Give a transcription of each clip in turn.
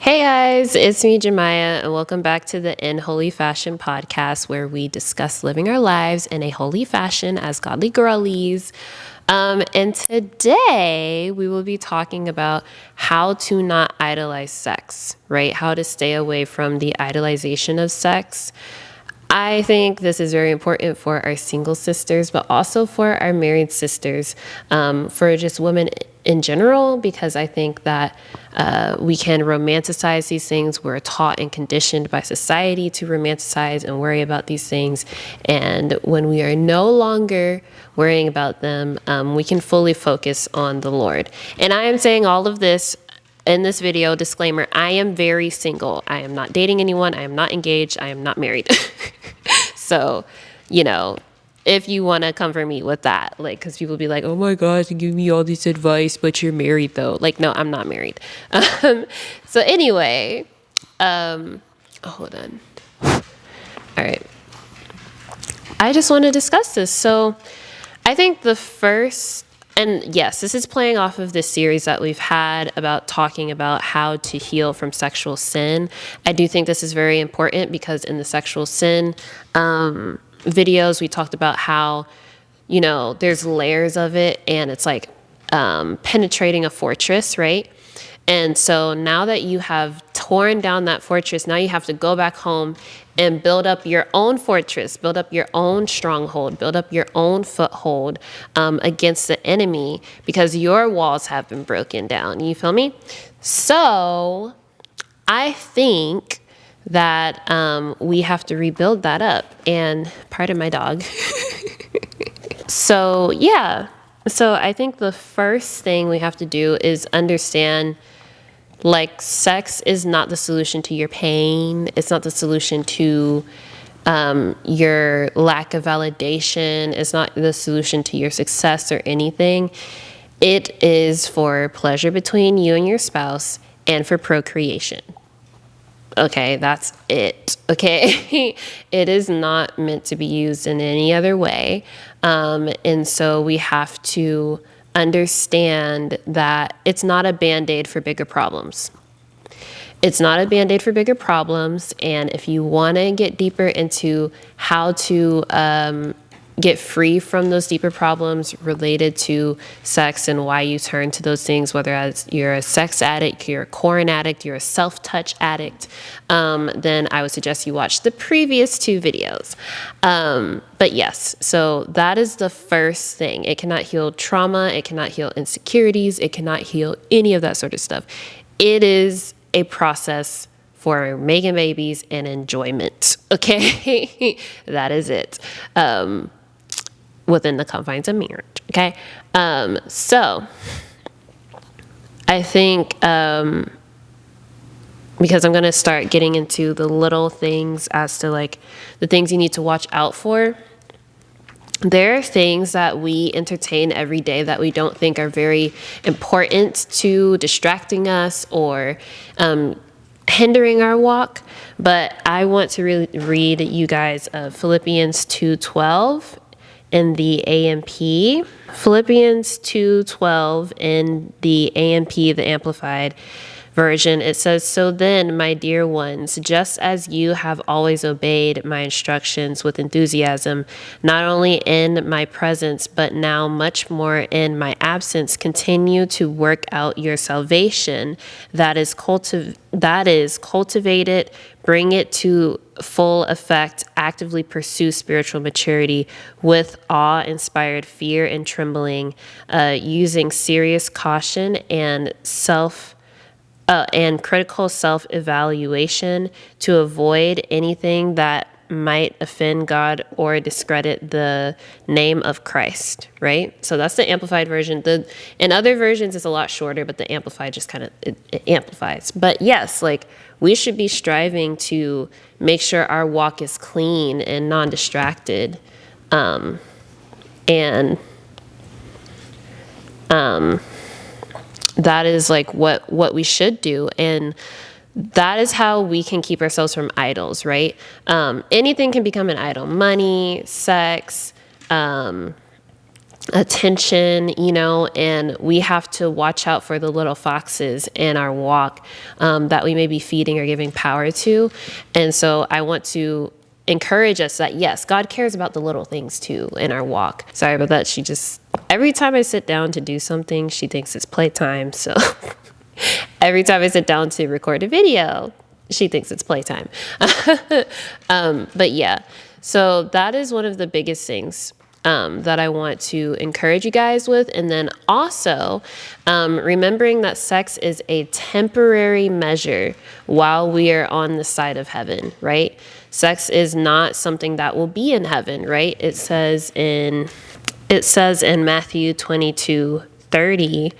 Hey guys, it's me, Jamiyah, and welcome back to the In Holy Fashion podcast, where we discuss living our lives in a holy fashion as godly girlies. And today we will be talking about how to not idolize sex, right? How to stay away from the idolization of sex. I think this is very important for our single sisters, but also for our married sisters, for just women in general, because I think that we can romanticize these things. We're taught and conditioned by society to romanticize and worry about these things. And when we are no longer worrying about them, we can fully focus on the Lord. And I am saying all of this in this video, disclaimer, I am very single. I am not dating anyone. I am not engaged. I am not married. So, if you want to come for me with that, like, because people be like, oh my gosh, you give me all this advice, but you're married though. Like, no, I'm not married. So anyway, hold on. All right. I just want to discuss this. So I think the first, and yes, this is playing off of this series that we've had about talking about how to heal from sexual sin. I do think this is very important because in the sexual sin videos, we talked about how, there's layers of it and it's like penetrating a fortress, right? And so now that you have torn down that fortress, now you have to go back home and build up your own fortress, build up your own stronghold, build up your own foothold against the enemy because your walls have been broken down. You feel me? So I think that we have to rebuild that up. And pardon my dog. So yeah. So I think the first thing we have to do is understand, like, sex is not the solution to your pain. It's not the solution to your lack of validation. It's not the solution to your success or anything. It is for pleasure between you and your spouse and for procreation. Okay, that's it. Okay, it is not meant to be used in any other way. And so we have to understand that it's not a Band-Aid for bigger problems. It's not a Band-Aid for bigger problems. And if you want to get deeper into how to get free from those deeper problems related to sex and why you turn to those things, whether as you're a sex addict, you're a corn addict, you're a self-touch addict, then I would suggest you watch the previous two videos. But yes, so that is the first thing. It cannot heal trauma. It cannot heal insecurities. It cannot heal any of that sort of stuff. It is a process for making babies and enjoyment. Okay, that is it. Within the confines of marriage. Okay. So I think, because I'm going to start getting into the little things as to like the things you need to watch out for. There are things that we entertain every day that we don't think are very important to distracting us or, hindering our walk. But I want to really read you guys Philippians 2:12 in the AMP. Philippians 2:12 in the AMP, the Amplified Version. It says, "So then, my dear ones, just as you have always obeyed my instructions with enthusiasm, not only in my presence, but now much more in my absence, continue to work out your salvation that is cultivated, bring it to full effect, actively pursue spiritual maturity with awe-inspired fear and trembling, using serious caution and critical self-evaluation to avoid anything that might offend God or discredit the name of Christ," right? So that's the Amplified Version. In other versions, it's a lot shorter, but the Amplified just kind of it amplifies. But yes, like, we should be striving to make sure our walk is clean and non-distracted. That is like what we should do. And that is how we can keep ourselves from idols, right? Anything can become an idol. Money, sex, attention, and we have to watch out for the little foxes in our walk that we may be feeding or giving power to. And so I want to encourage us that, yes, God cares about the little things too in our walk. Sorry about that. Every time I sit down to do something, she thinks it's playtime. So every time I sit down to record a video, she thinks it's playtime. But yeah, so that is one of the biggest things that I want to encourage you guys with. And then also remembering that sex is a temporary measure while we are on the side of heaven, right? Sex is not something that will be in heaven, right? It says in Matthew 22:30,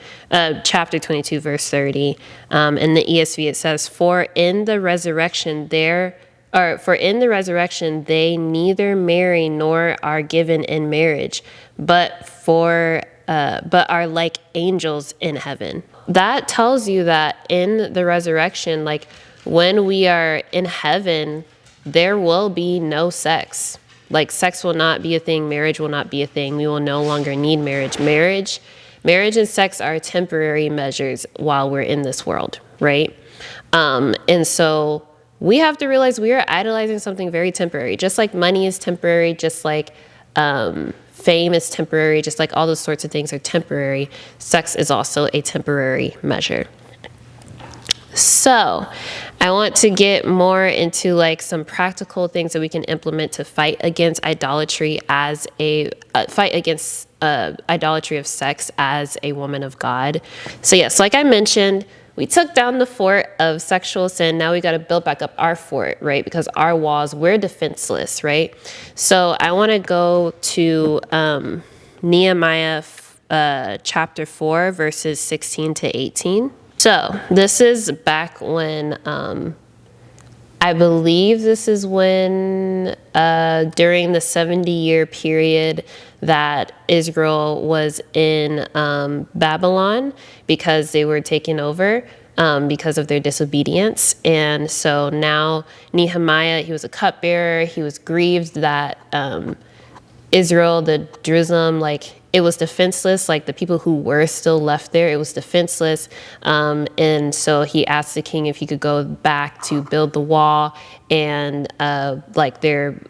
chapter 22, verse 30, in the ESV, it says, For in the resurrection they neither marry nor are given in marriage, but are like angels in heaven. That tells you that in the resurrection, like when we are in heaven, there will be no sex. Like sex will not be a thing. Marriage will not be a thing. We will no longer need marriage. Marriage and sex are temporary measures while we're in this world, right? And so we have to realize we are idolizing something very temporary. Just like money is temporary, just like fame is temporary, just like all those sorts of things are temporary, sex is also a temporary measure. So I want to get more into like some practical things that we can implement to fight against idolatry idolatry of sex as a woman of God. So yes, like I mentioned, we took down the fort of sexual sin. Now we got to build back up our fort, right? Because our walls, we're defenseless, right? So I want to go to Nehemiah chapter 4, verses 16 to 18. So this is back when, I believe this is when, during the 70-year period that Israel was in Babylon, because they were taken over because of their disobedience. And so now Nehemiah, he was a cupbearer. He was grieved that Israel, Jerusalem, like it was defenseless, like the people who were still left there, it was defenseless. And so he asked the king if he could go back to build the wall. And like they're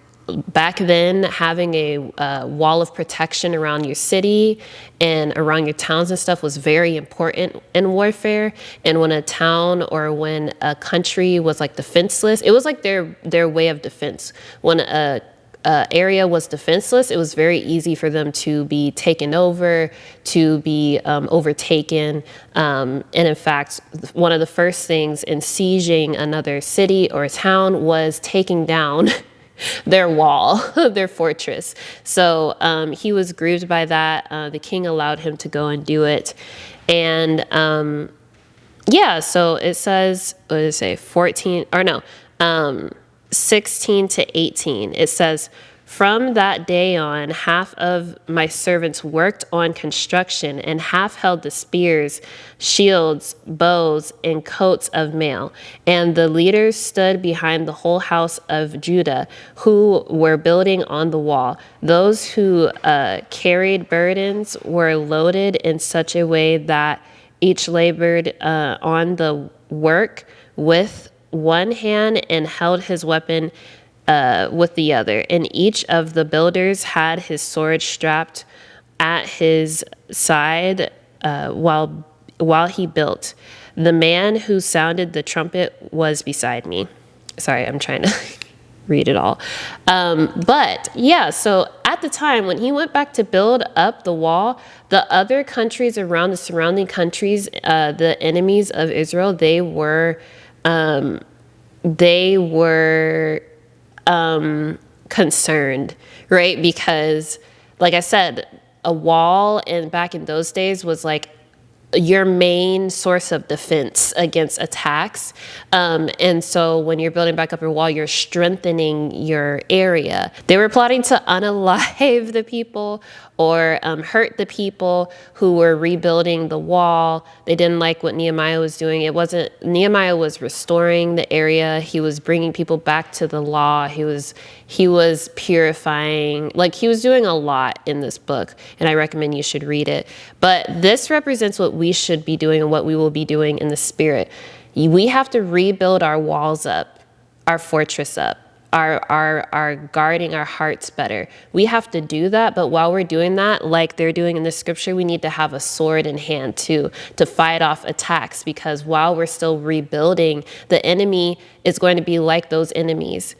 back then having a wall of protection around your city and around your towns and stuff was very important in warfare. And when a town or when a country was like defenseless, it was like their way of defense. When a area was defenseless, it was very easy for them to be taken over, to be overtaken. And in fact, one of the first things in sieging another city or a town was taking down their wall, their fortress. So he was grieved by that. The king allowed him to go and do it. And so it says, what did it say, 16 to 18. It says, From that day on, half of my servants worked on construction, and half held the spears, shields, bows, and coats of mail. And the leaders stood behind the whole house of Judah, who were building on the wall. Those who carried burdens were loaded in such a way that each labored on the work with one hand and held his weapon with the other. And each of the builders had his sword strapped at his side while he built. The man who sounded the trumpet was beside me. Sorry, I'm trying to read it all. But yeah, so at the time when he went back to build up the wall, the other countries around, the surrounding countries, the enemies of Israel, they were concerned, right? Because like I said, a wall back in those days was like your main source of defense against attacks. And so when you're building back up your wall, you're strengthening your area. They were plotting to unalive the people or hurt the people who were rebuilding the wall. They didn't like what Nehemiah was doing. Nehemiah was restoring the area. He was bringing people back to the law. He was purifying. Like, he was doing a lot in this book, and I recommend you should read it. But this represents what we should be doing and what we will be doing in the spirit. We have to rebuild our walls up, our fortress up, our guarding our hearts better. We have to do that, but while we're doing that, like they're doing in the scripture, we need to have a sword in hand too, to fight off attacks, because while we're still rebuilding, the enemy is going to be like those enemies.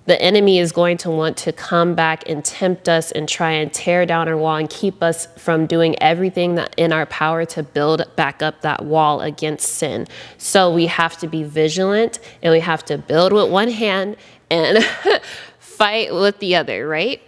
The enemy is going to want to come back and tempt us and try and tear down our wall and keep us from doing everything that in our power to build back up that wall against sin. So we have to be vigilant, and we have to build with one hand and fight with the other, right?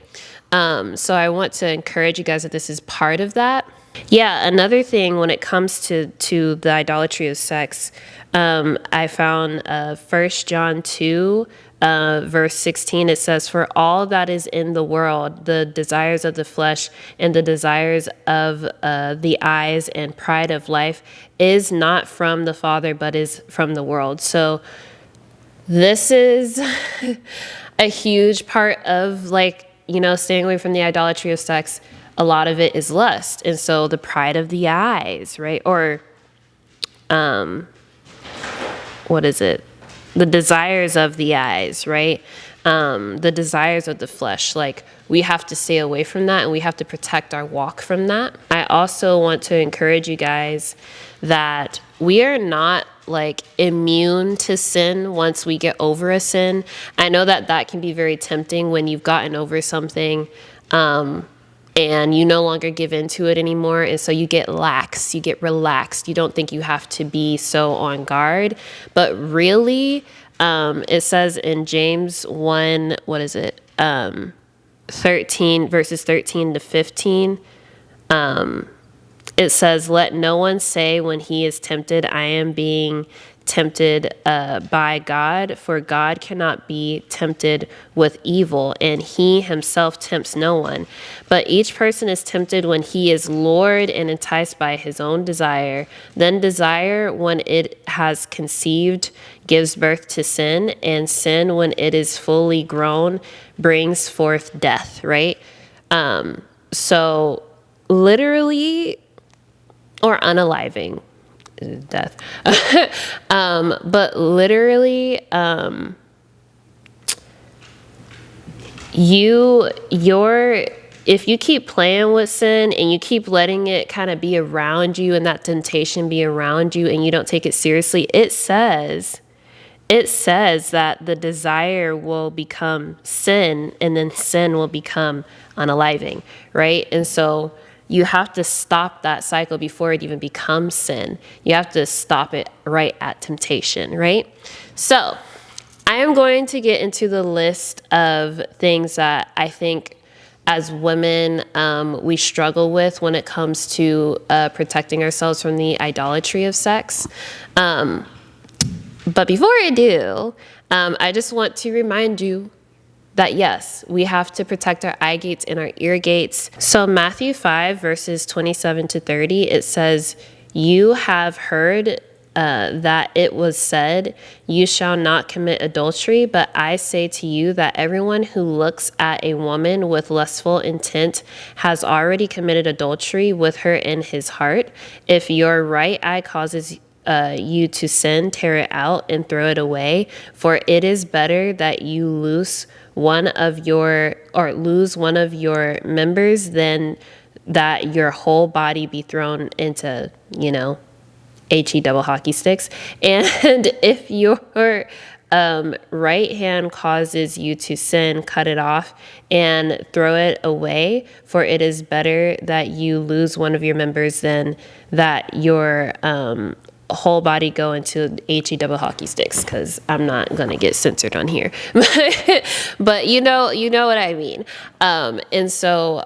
So I want to encourage you guys that this is part of that. Yeah, another thing when it comes to the idolatry of sex, I found 1 John 2, verse 16, it says, "For all that is in the world, the desires of the flesh and the desires of the eyes and pride of life, is not from the Father, but is from the world." So this is a huge part of, like, staying away from the idolatry of sex. A lot of it is lust. And so the pride of the eyes, right? Or, what is it? The desires of the eyes, right? The desires of the flesh. Like, we have to stay away from that, and we have to protect our walk from that. I also want to encourage you guys that we are not like immune to sin once we get over a sin. I know that can be very tempting when you've gotten over something, and you no longer give into it anymore. And so you get lax, you get relaxed. You don't think you have to be so on guard. But really, it says in James 1, 13, verses 13 to 15, it says, "Let no one say when he is tempted, I am being tempted by God, for God cannot be tempted with evil, and he himself tempts no one. But each person is tempted when he is lured and enticed by his own desire. Then desire, when it has conceived, gives birth to sin, and sin, when it is fully grown, brings forth death," right? So literally, or unaliving, death. But literally, if you keep playing with sin and you keep letting it kind of be around you and that temptation be around you and you don't take it seriously, it says that the desire will become sin, and then sin will become unaliving, right? And so you have to stop that cycle before it even becomes sin. You have to stop it right at temptation, right? So I am going to get into the list of things that I think as women we struggle with when it comes to protecting ourselves from the idolatry of sex. But before I do, I just want to remind you that yes, we have to protect our eye gates and our ear gates. So Matthew 5, verses 27 to 30, it says, "You have heard that it was said, 'You shall not commit adultery,' but I say to you that everyone who looks at a woman with lustful intent has already committed adultery with her in his heart. If your right eye causes you to sin, tear it out and throw it away, for it is better that you lose one of your members than that your whole body be thrown into, HE double hockey sticks. And if your right hand causes you to sin, cut it off and throw it away, for it is better that you lose one of your members than that your whole body go into HE double hockey sticks, because I'm not gonna get censored on here. But you know what I mean. And so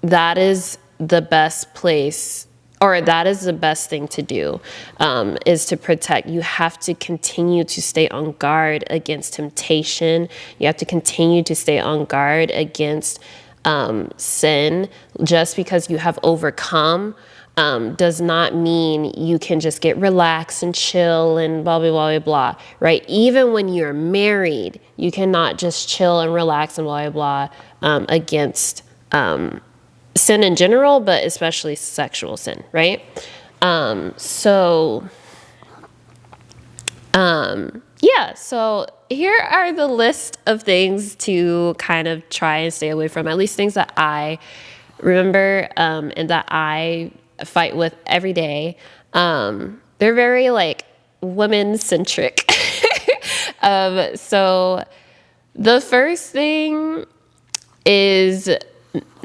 that is the best place, or that is the best thing to do, is to protect. You have to continue to stay on guard against temptation. You have to continue to stay on guard against sin. Just because you have overcome does not mean you can just get relaxed and chill and blah, blah, blah, blah, blah, right? Even when you're married, you cannot just chill and relax and blah, blah, blah, against sin in general, but especially sexual sin, right? Yeah, so here are the list of things to kind of try and stay away from, at least things that I remember and that I fight with every day. They're very like women centric. So the first thing is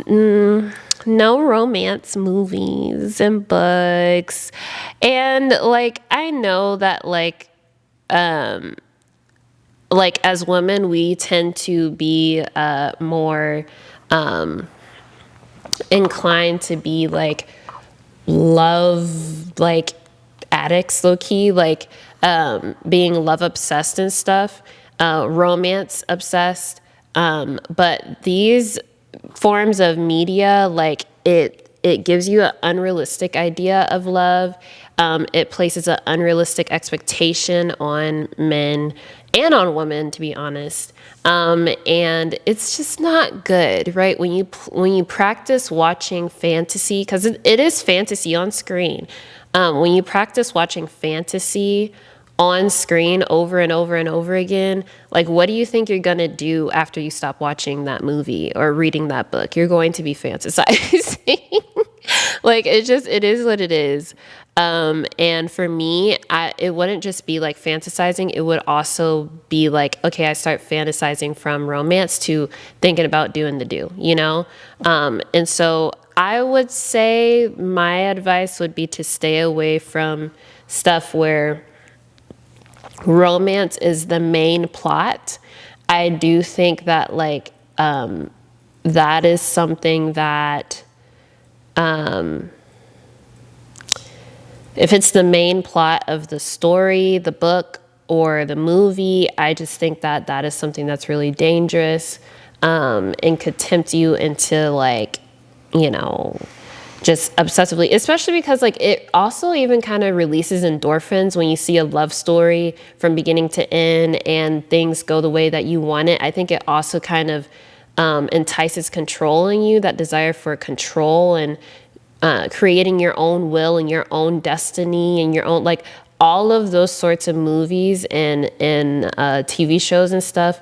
no romance movies and books. And like, I know that like as women, we tend to be more inclined to be like love like addicts, low key, like being love obsessed and stuff, romance obsessed. But these forms of media, like it gives you an unrealistic idea of love. It places an unrealistic expectation on men and on women, to be honest. And it's just not good, right? When you practice watching fantasy, because it is fantasy on screen. When you practice watching fantasy on screen over and over and over again, like what do you think you're gonna do after you stop watching that movie or reading that book? You're going to be fantasizing. Like it is what it is. And for me, it wouldn't just be like fantasizing. It would also be like, okay, I start fantasizing from romance to thinking about doing the do, you know? And so I would say my advice would be to stay away from stuff where romance is the main plot. I do think that like, that is something that, if it's the main plot of the story, the book, or the movie, I just think that that is something that's really dangerous, and could tempt you into like, you know, just obsessively, especially because like it also even kind of releases endorphins when you see a love story from beginning to end and things go the way that you want it. I think it also kind of entices control in you, that desire for control and creating your own will and your own destiny and your own, like all of those sorts of movies and TV shows and stuff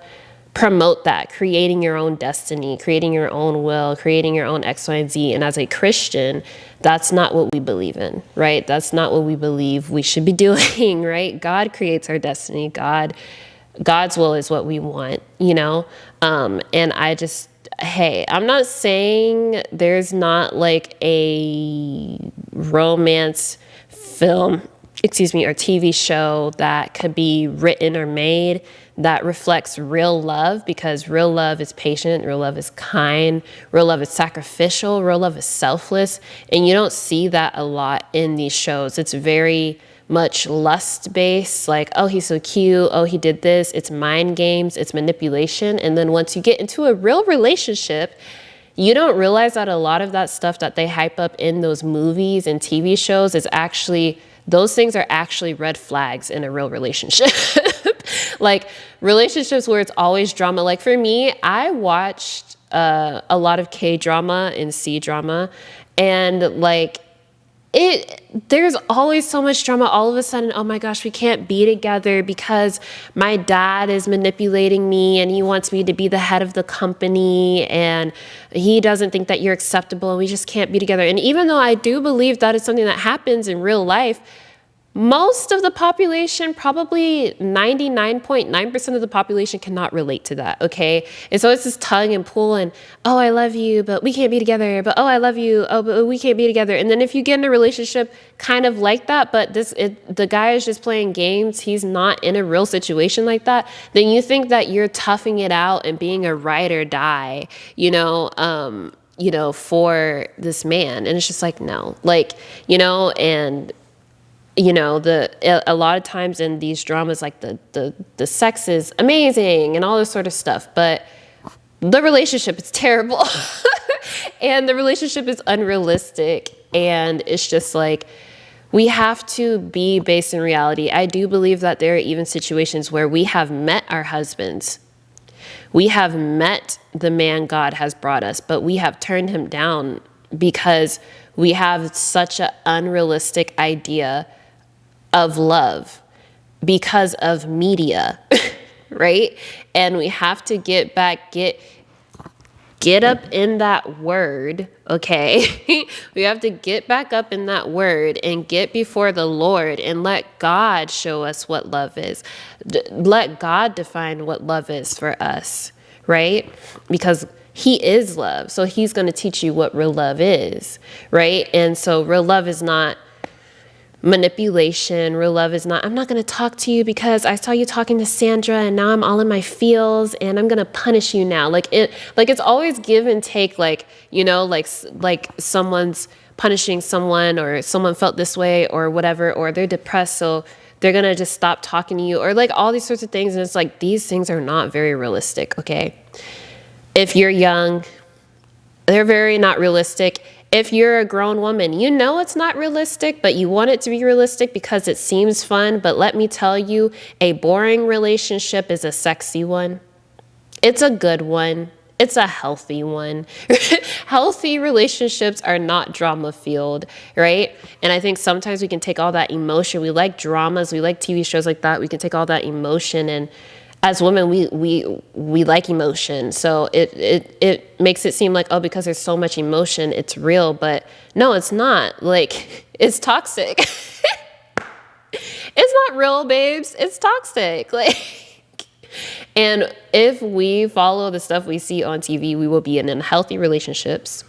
promote that, creating your own destiny, creating your own will, creating your own X, Y, and Z. And as a Christian, that's not what we believe in, right? That's not what we believe we should be doing, right? God creates our destiny. God's will is what we want, you know? And I just, hey, I'm not saying there's not like a romance film, or TV show that could be written or made that reflects real love, because real love is patient, real love is kind, real love is sacrificial, real love is selfless. And you don't see that a lot in these shows. It's very much lust based, like, oh, he's so cute, oh, he did this. It's mind games, it's manipulation. And then once you get into a real relationship, you don't realize that a lot of that stuff that they hype up in those movies and TV shows is actually, those things are actually red flags in a real relationship. Like relationships where it's always drama. Like for me, I watched a lot of K-drama and C-drama, and like there's always so much drama. All of a sudden, oh my gosh, we can't be together because my dad is manipulating me and he wants me to be the head of the company and he doesn't think that you're acceptable and we just can't be together. And even though I do believe that is something that happens in real life, most of the population, probably 99.9% of the population, cannot relate to that, okay? And so it's this tug and pull and, oh, I love you, but we can't be together. But, oh, I love you, oh, but we can't be together. And then if you get in a relationship kind of like that, but the guy is just playing games, he's not in a real situation like that, then you think that you're toughing it out and being a ride or die, for this man. And it's just like, no, like, and a lot of times in these dramas, like the sex is amazing and all this sort of stuff, but the relationship is terrible and the relationship is unrealistic. And it's just like, we have to be based in reality. I do believe that there are even situations where we have met our husbands. We have met the man God has brought us, but we have turned him down because we have such an unrealistic idea of love because of media, right? And we have to get up in that word, okay? We have to get back up in that word and get before the Lord and let God show us what love is. Let God define what love is for us, right? Because he is love. So he's going to teach you what real love is, right? And so real love is not manipulation. Real love is not, I'm not going to talk to you because I saw you talking to Sandra and now I'm all in my feels and I'm going to punish you now. Like it's always give and take, like, you know, like someone's punishing someone or someone felt this way or whatever, or they're depressed. So they're going to just stop talking to you or like all these sorts of things. And it's like, these things are not very realistic. Okay. If you're young, they're very not realistic. If you're a grown woman, you know it's not realistic, but you want it to be realistic because it seems fun. But let me tell you, a boring relationship is a sexy one. It's a good one. It's a healthy one. Healthy relationships are not drama-filled, right? And I think sometimes we can take all that emotion. We like dramas. We like TV shows like that. We can take all that emotion, and as women, we like emotion. So it makes it seem like, oh, because there's so much emotion, it's real. But no, it's not. Like, it's toxic. It's not real, babes. It's toxic. Like, and if we follow the stuff we see on TV, we will be in unhealthy relationships.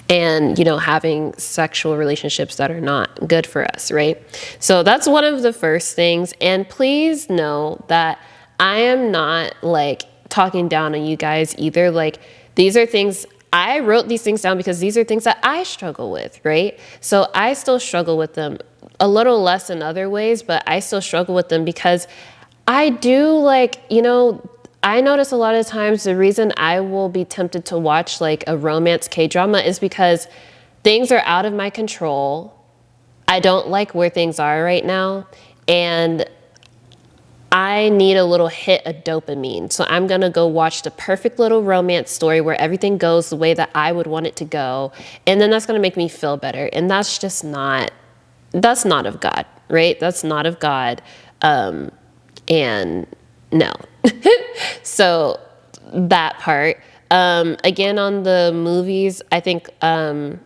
And, you know, having sexual relationships that are not good for us, right? So that's one of the first things. And please know that I am not like talking down on you guys either. Like, these are things, I wrote these things down because these are things that I struggle with, right? So I still struggle with them a little less in other ways, but I still struggle with them because I do, like, you know, I notice a lot of times the reason I will be tempted to watch like a romance K-drama is because things are out of my control. I don't like where things are right now. And I need a little hit of dopamine. So I'm going to go watch the perfect little romance story where everything goes the way that I would want it to go. And then that's going to make me feel better. And that's just not, that's not of God, right? That's not of God. And no. So that part. Again, on the movies, I think no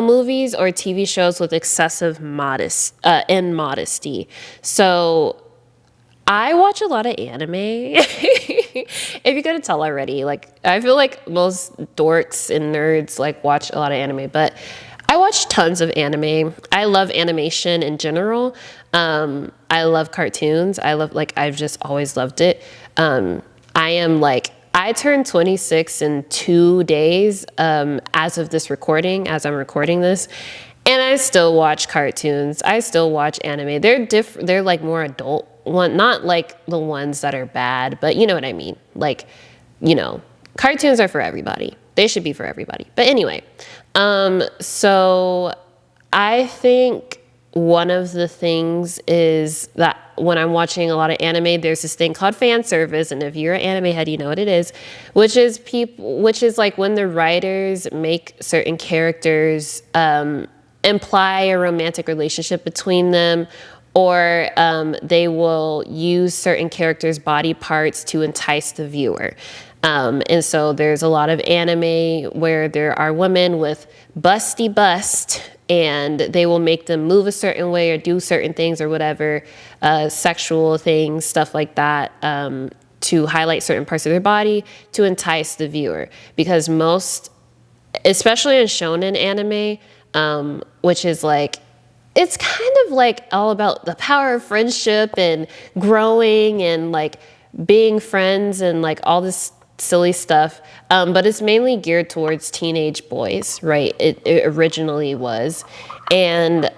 movies or TV shows with excessive immodesty. So I watch a lot of anime. If you couldn't tell already, like, I feel like most dorks and nerds like watch a lot of anime, but I watch tons of anime. I love animation in general. I love cartoons. I've just always loved it. I turned 26 in 2 days, as of this recording, as I'm recording this, and I still watch cartoons. I still watch anime. They're like more adult one, not like the ones that are bad, but you know what I mean? Like, you know, cartoons are for everybody. They should be for everybody. But anyway, so I think one of the things is that when I'm watching a lot of anime, there's this thing called fan service. And if you're an anime head, you know what it is, which is like when the writers make certain characters, imply a romantic relationship between them, or they will use certain characters' body parts to entice the viewer. And so there's a lot of anime where there are women with busty bust and they will make them move a certain way or do certain things or whatever, sexual things, stuff like that, to highlight certain parts of their body to entice the viewer. Because especially in shonen anime, which is like, it's kind of like all about the power of friendship and growing and like being friends and like all this silly stuff, but it's mainly geared towards teenage boys, right? It originally was. And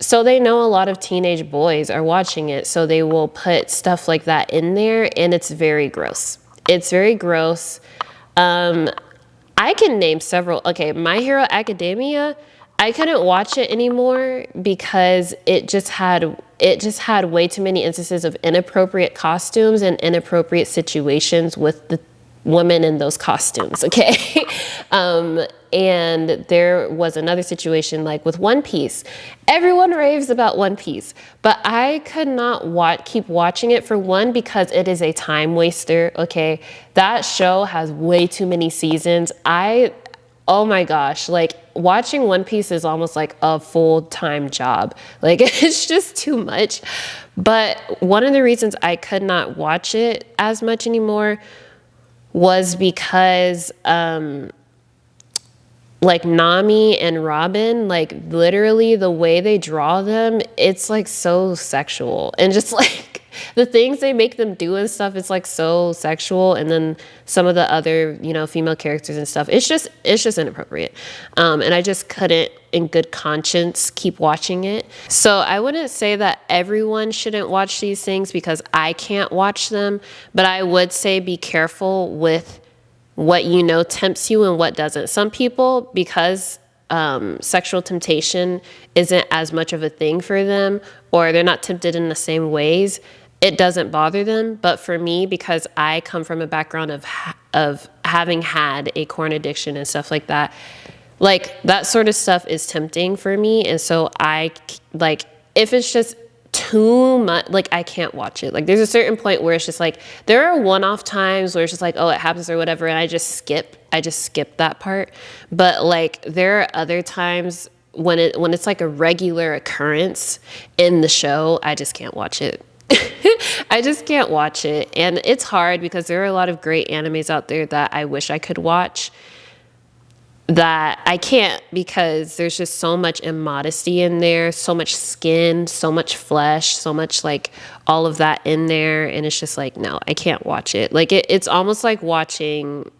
so they know a lot of teenage boys are watching it, so they will put stuff like that in there, and it's very gross. It's very gross. I can name several. Okay, My Hero Academia, I couldn't watch it anymore because it just had way too many instances of inappropriate costumes and inappropriate situations with the women in those costumes, okay? And there was another situation like with One Piece. Everyone raves about One Piece, but I could not keep watching it, for one, because it is a time waster, okay? That show has way too many seasons. Oh my gosh, like watching One Piece is almost like a full-time job. Like it's just too much. But one of the reasons I could not watch it as much anymore was because like Nami and Robin, like literally the way they draw them, it's like so sexual, and just like the things they make them do and stuff, it's like so sexual. And then some of the other, female characters and stuff, it's just inappropriate. And I just couldn't in good conscience keep watching it. So I wouldn't say that everyone shouldn't watch these things because I can't watch them, but I would say be careful with what tempts you and what doesn't. Some people, because sexual temptation isn't as much of a thing for them, or they're not tempted in the same ways, it doesn't bother them. But for me, because I come from a background of having had a corn addiction and stuff like that sort of stuff is tempting for me. And so if it's just too much, like I can't watch it. Like there's a certain point where it's just like, there are one-off times where it's just like, oh, it happens or whatever, and I just skip that part. But like there are other times when it's like a regular occurrence in the show, I just can't watch it. I just can't watch it. And it's hard because there are a lot of great animes out there that I wish I could watch, that I can't, because there's just so much immodesty in there, so much skin, so much flesh, so much like all of that in there. And it's just like, no, I can't watch it. Like it's almost like watching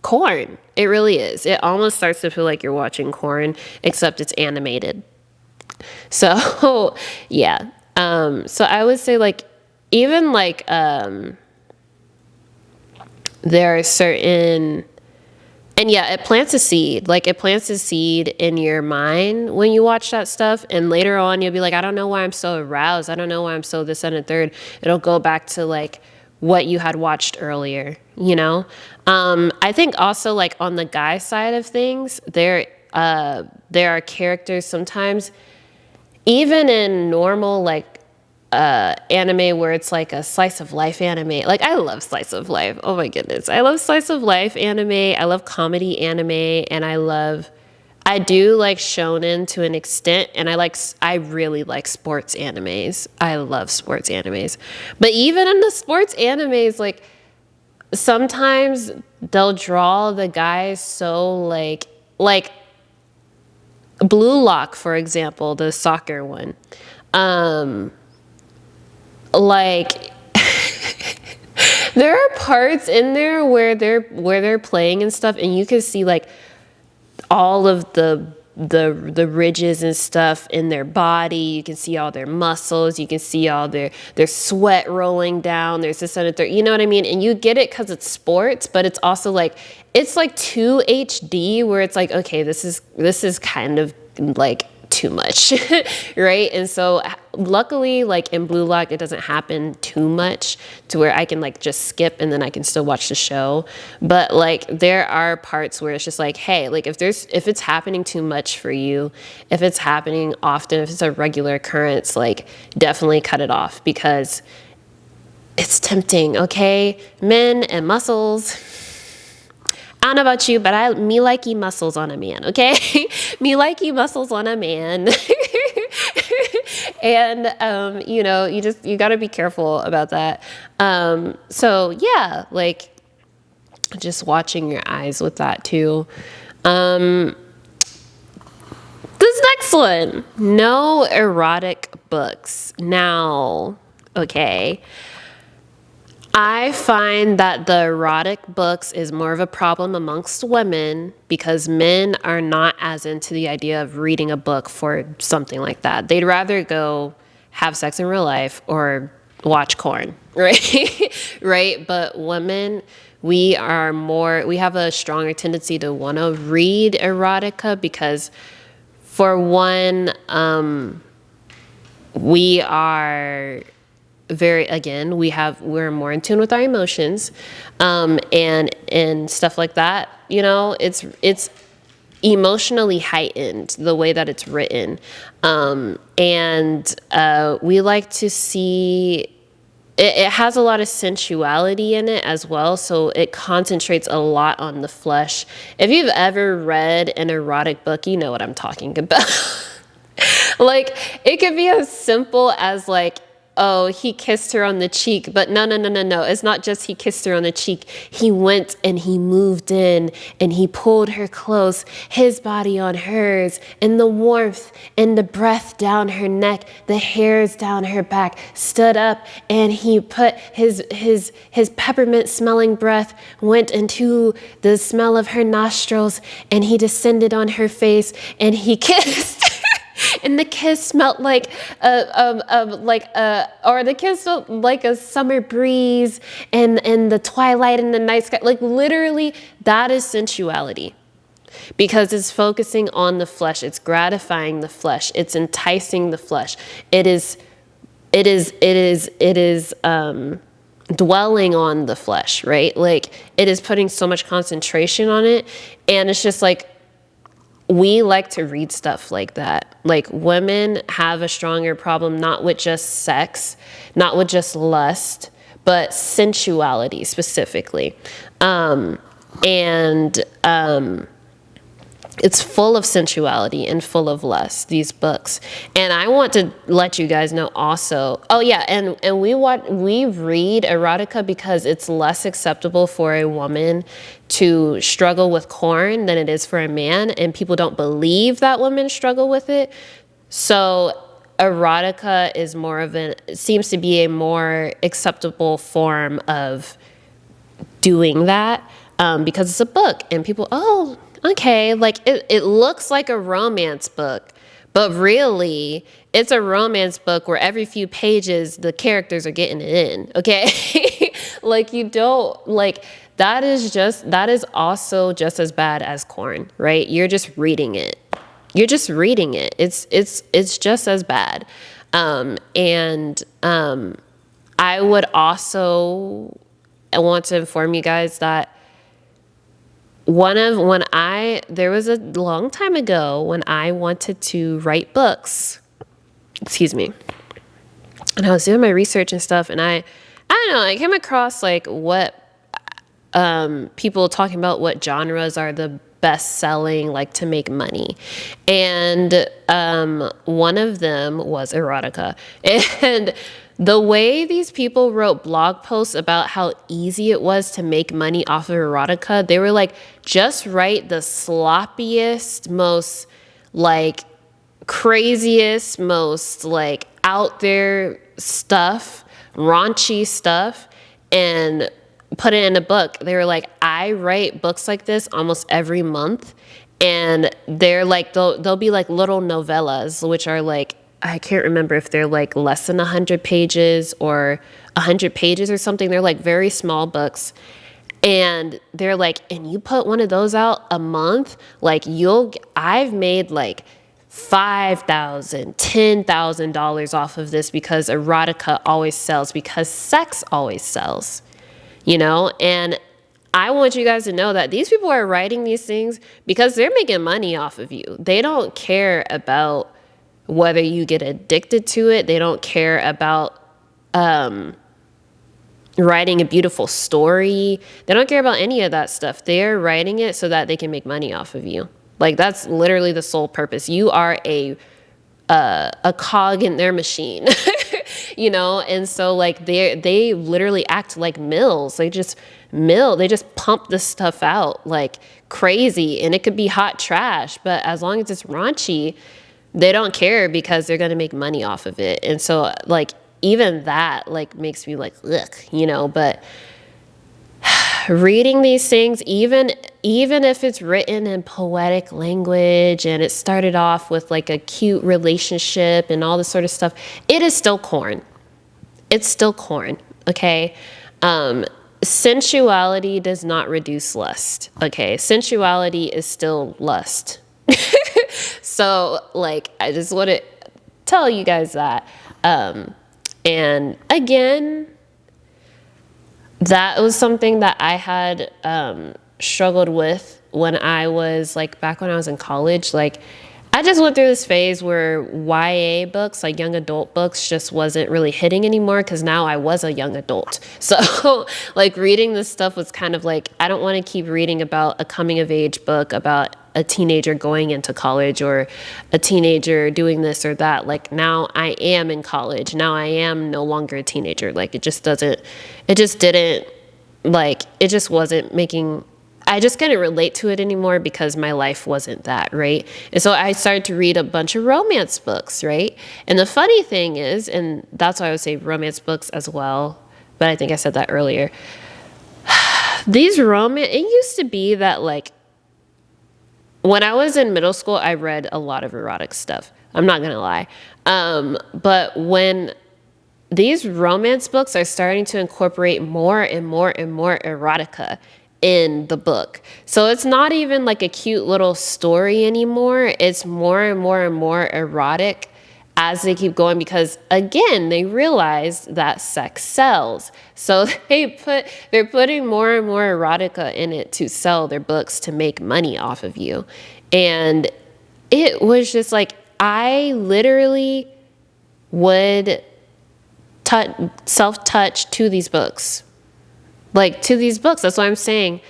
corn. It really is. It almost starts to feel like you're watching corn, except it's animated. So yeah. So I would say like, even like, there are certain, and yeah, it plants a seed. Like it plants a seed in your mind when you watch that stuff. And later on, you'll be like, I don't know why I'm so aroused. I don't know why I'm so this and a third. It'll go back to like what you had watched earlier, I think also like on the guy side of things, there are characters sometimes, even in normal like anime where it's like a slice of life anime. Like I love slice of life. Oh my goodness. I love slice of life anime. I love comedy anime, and I do like shonen to an extent, and I really like sports animes. I love sports animes. But even in the sports animes, like sometimes they'll draw the guys so like Blue Lock, for example, the soccer one. Like there are parts in there where they're playing and stuff, and you can see like all of the ridges and stuff in their body. You can see all their muscles. You can see all their sweat rolling down. There's this and third. You know what I mean? And you get it because it's sports, but it's also like it's like 2 HD where it's like, okay, this is kind of like too much, right? And so luckily, like in Blue Lock, it doesn't happen too much to where I can like just skip and then I can still watch the show. But like there are parts where it's just like, hey, like if it's happening too much for you, if it's happening often, if it's a regular occurrence, like definitely cut it off, because it's tempting, okay? Men and muscles. I don't know about you, but me likey muscles on a man, okay? Me likey muscles on a man. And, you got to be careful about that. So yeah, like just watching your eyes with that too. This next one, no erotic books. Now, okay. I find that the erotic books is more of a problem amongst women because men are not as into the idea of reading a book for something like that. They'd rather go have sex in real life or watch porn, right? Right? But women, we have a stronger tendency to want to read erotica because, for one, we are we're more in tune with our emotions, and stuff like that. It's emotionally heightened the way that it's written, and we like to see it has a lot of sensuality in it as well, so it concentrates a lot on the flesh. If you've ever read an erotic book, you know what I'm talking about. Like, it could be as simple as like, oh, he kissed her on the cheek, but no. It's not just he kissed her on the cheek. He went and he moved in and he pulled her close, his body on hers, and the warmth and the breath down her neck, the hairs down her back, stood up, and he put his peppermint smelling breath went into the smell of her nostrils, and he descended on her face and he kissed. And the kiss smelled or the kiss felt like a summer breeze and the twilight in the night sky. Like, literally, that is sensuality, because it's focusing on the flesh. It's gratifying the flesh. It's enticing the flesh. It is dwelling on the flesh, right? Like, it is putting so much concentration on it. And it's just like, we like to read stuff like that. Like, women have a stronger problem, not with just sex, not with just lust, but sensuality specifically. And it's full of sensuality and full of lust, these books. And I want to let you guys know also, oh yeah, and we read erotica because it's less acceptable for a woman to struggle with porn than it is for a man, and people don't believe that women struggle with it. So erotica is seems to be a more acceptable form of doing that, because it's a book and people, oh, okay, like it looks like a romance book, but really it's a romance book where every few pages the characters are getting it in, okay? Like, you don't, like, that is also just as bad as corn, right? You're just reading it. It's just as bad. I would also want to inform you guys that there was a long time ago when I wanted to write books, and I was doing my research and stuff, and I don't know, I came across like what people talking about what genres are the best selling, like, to make money, and one of them was erotica. And the way these people wrote blog posts about how easy it was to make money off of erotica, they were like, just write the sloppiest, most like craziest, most like out there stuff, raunchy stuff, and put it in a book. They were like, I write books like this almost every month, and they're like, they'll be like little novellas, which are like, I can't remember if they're like less than 100 pages or 100 pages or something. They're like very small books. And they're like, and you put one of those out a month, like I've made like $5,000, $10,000 off of this because erotica always sells, because sex always sells, And I want you guys to know that these people are writing these things because they're making money off of you. They don't care about whether you get addicted to it. They don't care about writing a beautiful story. They don't care about any of that stuff. They're writing it so that they can make money off of you. Like, that's literally the sole purpose. You are a cog in their machine, And so, like, they literally act like mills. They just pump this stuff out like crazy, and it could be hot trash, but as long as it's raunchy, they don't care because they're going to make money off of it. And so, like, even that like makes me like, ugh, you know, but reading these things, even if it's written in poetic language and it started off with like a cute relationship and all this sort of stuff, it is still corn. It's still corn, okay? Sensuality does not reduce lust, okay? Sensuality is still lust. So, like, I just want to tell you guys that. And again, that was something that I had struggled with when I was, like, back when I was in college. Like, I just went through this phase where YA books, like young adult books, just wasn't really hitting anymore because now I was a young adult. So like reading this stuff was kind of like, I don't want to keep reading about a coming of age book about a teenager going into college or a teenager doing this or that. Like now I am in college. Now I am no longer a teenager. Like it just wasn't making, I just couldn't relate to it anymore because my life wasn't that, right? And so I started to read a bunch of romance books, right? And the funny thing is, and that's why I would say romance books as well, but I think I said that earlier. It used to be that like, when I was in middle school, I read a lot of erotic stuff. I'm not gonna lie. But when these romance books are starting to incorporate more and more and more erotica in the book. So it's not even like a cute little story anymore. It's more and more and more erotic as they keep going because again, they realize that sex sells. So they're putting more and more erotica in it to sell their books to make money off of you. And it was just like, I literally would self-touch to these books. Like to these books. That's why I'm saying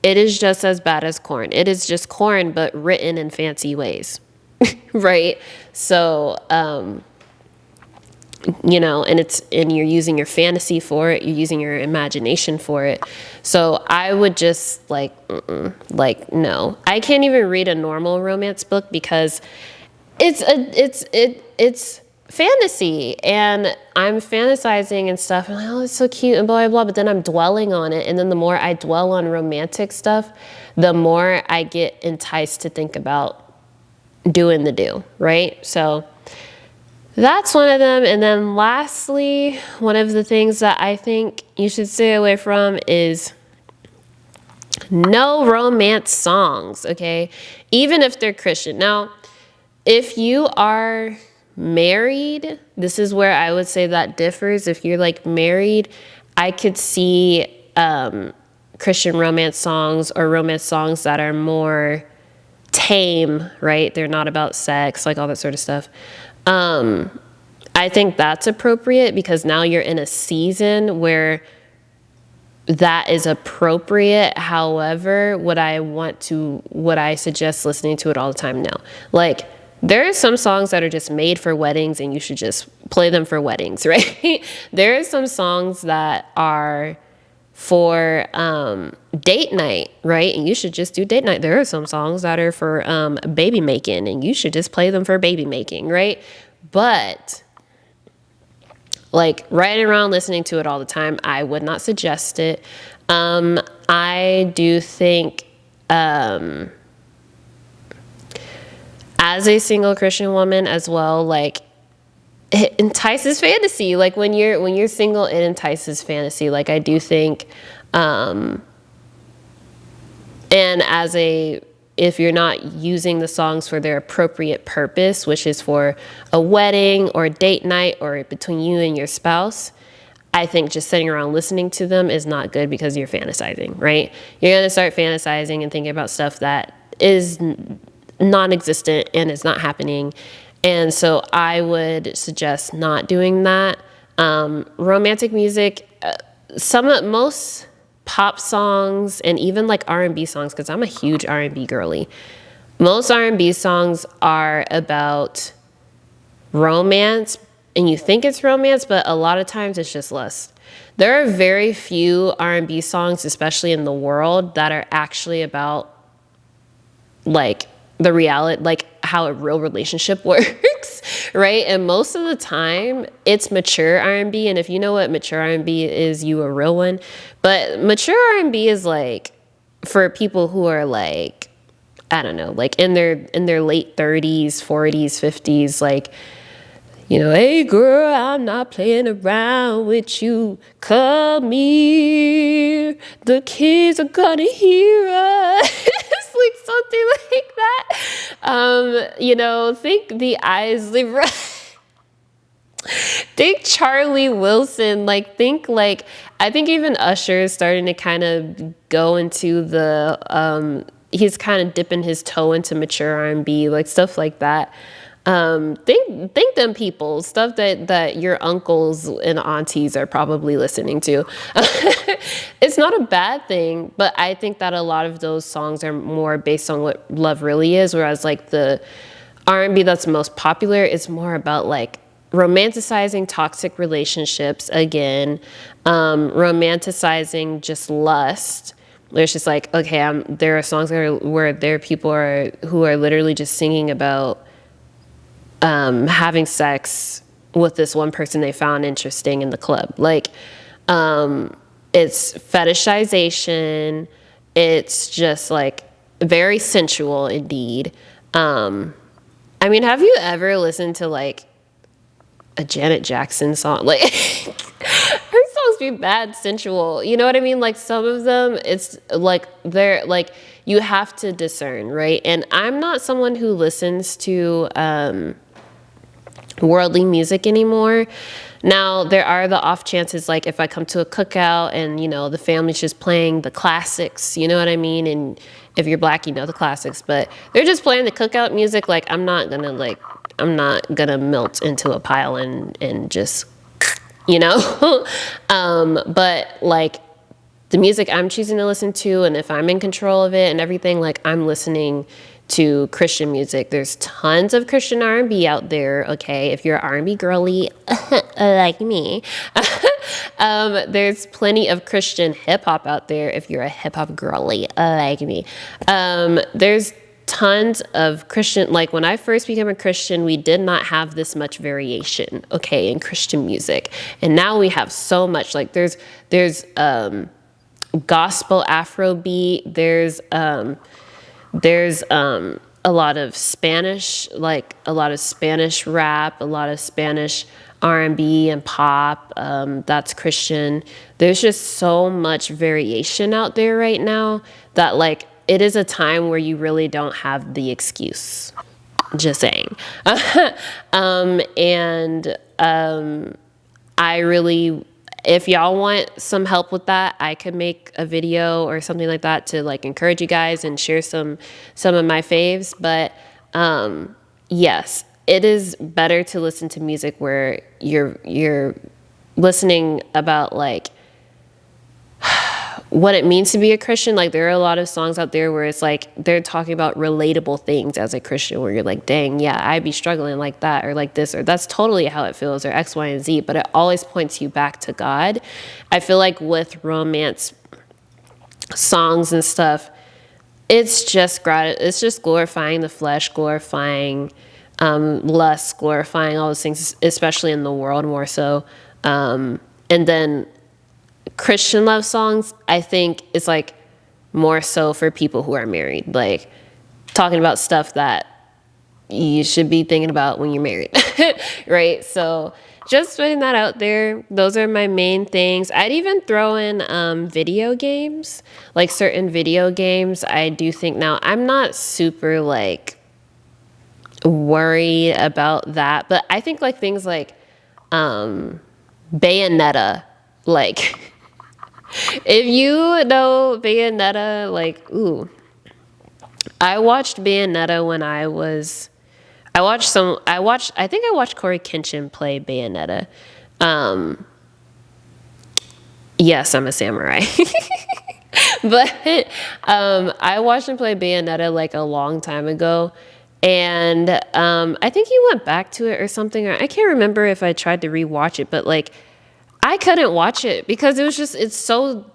it is just as bad as corn. It is just corn, but written in fancy ways. Right? So, you know, and you're using your fantasy for it. You're using your imagination for it. So I would just like no. I can't even read a normal romance book because it's fantasy and I'm fantasizing and stuff and like, oh, it's so cute and blah, blah, blah. But then I'm dwelling on it. And then the more I dwell on romantic stuff, the more I get enticed to think about doing the do, right? So that's one of them. And then lastly, one of the things that I think you should stay away from is no romance songs, okay? Even if they're Christian. Now, if you are married, this is where I would say that differs. If you're like married, I could see Christian romance songs or romance songs that are more tame, right? They're not about sex, like all that sort of stuff. I think that's appropriate because now you're in a season where that is appropriate. However, would I suggest listening to it all the time? No. Like, there are some songs that are just made for weddings and you should just play them for weddings, right? There are some songs that are for date night, right? And you should just do date night. There are some songs that are for baby making and you should just play them for baby making, right? But like riding around listening to it all the time, I would not suggest it. I do think as a single Christian woman as well, like it entices fantasy. Like when you're single, it entices fantasy. Like I do think, and if you're not using the songs for their appropriate purpose, which is for a wedding or a date night or between you and your spouse, I think just sitting around listening to them is not good because you're fantasizing, right? You're going to start fantasizing and thinking about stuff that is non-existent and it's not happening. And so I would suggest not doing that. Romantic music, most pop songs and even like R&B songs, because I'm a huge R&B girly. Most R&B songs are about romance and you think it's romance, but a lot of times it's just lust. There are very few R&B songs, especially in the world, that are actually about like the reality, like how a real relationship works. right? And most of the time it's mature R&B. And if you know what mature R&B is, you a real one. But mature R&B is like for people who are like, I don't know, like in their late 30s, 40s, 50s, like, you know, hey girl, I'm not playing around with you. Come here, the kids are gonna hear us. It's like something like that. You know, think the Isley think Charlie Wilson, like think like I think even Usher is starting to kind of go into the he's kind of dipping his toe into mature R&B, like stuff like that. Think them people, stuff that your uncles and aunties are probably listening to. It's not a bad thing, but I think that a lot of those songs are more based on what love really is, whereas like the R&B that's most popular is more about like romanticizing toxic relationships again, romanticizing just lust. It's just like, okay, there are songs where there are people who are literally just singing about having sex with this one person they found interesting in the club. Like, it's fetishization. It's just like very sensual indeed. I mean, have you ever listened to like a Janet Jackson song? Like her songs be bad sensual. You know what I mean? Like some of them, it's like they're like you have to discern, right? And I'm not someone who listens to worldly music anymore. Now there are the off chances, like if I come to a cookout and you know the family's just playing the classics, you know what I mean? And if you're black, you know the classics, but they're just playing the cookout music. Like I'm not gonna melt into a pile and just, you know. But like the music I'm choosing to listen to, and if I'm in control of it and everything, like I'm listening to Christian music. There's tons of Christian R&B out there, okay? If you're an R&B girly like me. There's plenty of Christian hip-hop out there if you're a hip-hop girly like me. There's tons of Christian, like when I first became a Christian, we did not have this much variation, okay, in Christian music. And now we have so much, like there's gospel Afrobeat, there's a lot of Spanish, like a lot of Spanish rap, a lot of Spanish R&B and pop. That's Christian. There's just so much variation out there right now that like it is a time where you really don't have the excuse. Just saying. I really, if y'all want some help with that, I could make a video or something like that to like encourage you guys and share some of my faves. But yes, it is better to listen to music where you're listening about like what it means to be a Christian. Like there are a lot of songs out there where it's like they're talking about relatable things as a Christian, where you're like, dang, yeah, I'd be struggling like that, or like this, or that's totally how it feels, or X, Y, and Z. But it always points you back to God. I feel like with romance songs and stuff, it's just glorifying the flesh, glorifying lust, glorifying all those things, especially in the world more so. And then Christian love songs, I think, is like more so for people who are married, like talking about stuff that you should be thinking about when you're married, right? So just putting that out there. Those are my main things. I'd even throw in video games, like certain video games. I do think now I'm not super like worried about that, but I think like things like Bayonetta, like if you know Bayonetta, like, ooh, I watched Bayonetta when I think I watched Corey Kenshin play Bayonetta. Yes, I'm a samurai. But I watched him play Bayonetta like a long time ago. And I think he went back to it or something. Or I can't remember if I tried to rewatch it, but like I couldn't watch it because it was just it's so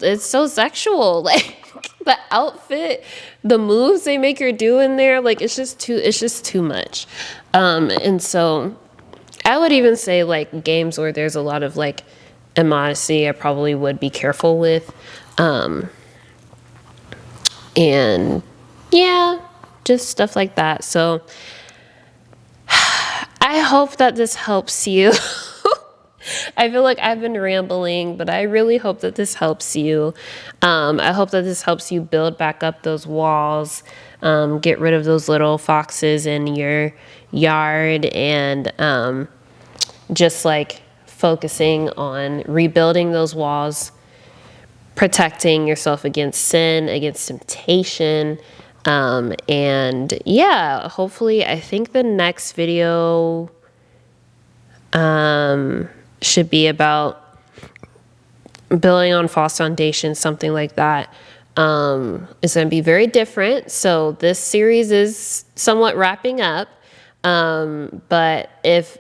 sexual. Like the outfit, the moves they make her do in there, like it's just too much. And so I would even say like games where there's a lot of like immodesty, I probably would be careful with. And yeah, just stuff like that. So I hope that this helps you. I feel like I've been rambling, but I really hope that this helps you. I hope that this helps you build back up those walls, get rid of those little foxes in your yard, and just like focusing on rebuilding those walls, protecting yourself against sin, against temptation. And yeah, hopefully, I think the next video should be about building on false foundations, something like that. It's going to be very different. So this series is somewhat wrapping up. But if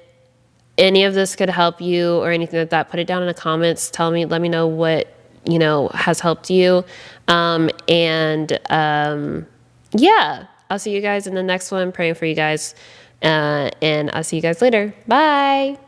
any of this could help you or anything like that, put it down in the comments. Let me know what, has helped you. Yeah, I'll see you guys in the next one. Praying for you guys. And I'll see you guys later. Bye.